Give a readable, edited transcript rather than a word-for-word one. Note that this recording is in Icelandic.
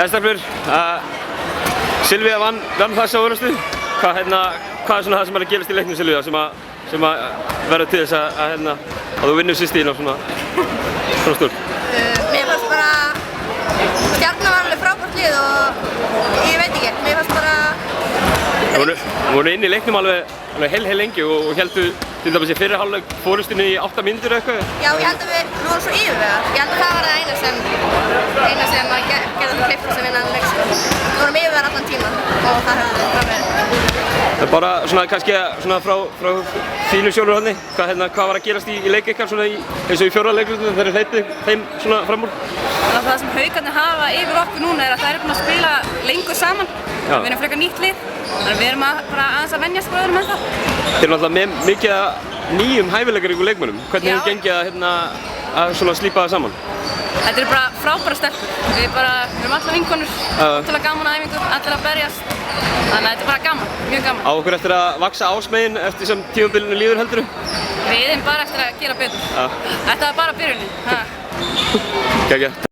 Stelpur, Silvía vann þessa orðustu. Hvað er svona það sem er að gerast í leiknum, Silvía, sem að verður til þess að þú vinnur systíðin á svona stór? Mér fannst bara Stjarnan var alveg frábært lið og ég veit ekki, mér fannst bara... Þú voru inn í leiknum alveg heil lengi og héldu til dæmis í fyrri hálfleik fórustunni í 8 mínútur eitthvað? Já, ég held að við vorum svo yfirvegað. Ég held að það var það eina sem að gerði það kleift að vinna leik. Við vorum yfirvegað allan tíman og það höfum við framvegað. Það er bara svona kannski svona frá þínu sjónarhorni, hvað var að gerast í leik ykkar svona eins og í fjórða leiklutum þegar þið hleypið þeim svona fram úr? Það sem Haukarnir hafa yfir okkur núna er að það eru búin að spila lengur saman. Við erum frekar nýtt lið, þannig að við erum bara aðeins að venjast öðrum en það. Þið eru náttúrulega með mikið nýjum hæfileikaríkum leikmönnum. Hvernig hefur gengið að svona slípa það saman? Þetta eru bara frábæra stelpur. Við erum allar vinkonur, ótrúlega gaman að æfingu, allir að berjast. Þannig að þetta er bara gaman, mjög gaman. Á okkur eftir að vaxa ásmegin eftir sem tímabilinu líður heldurðu? Við erum bara eftir að gera betur. Þetta var bara byrjunin.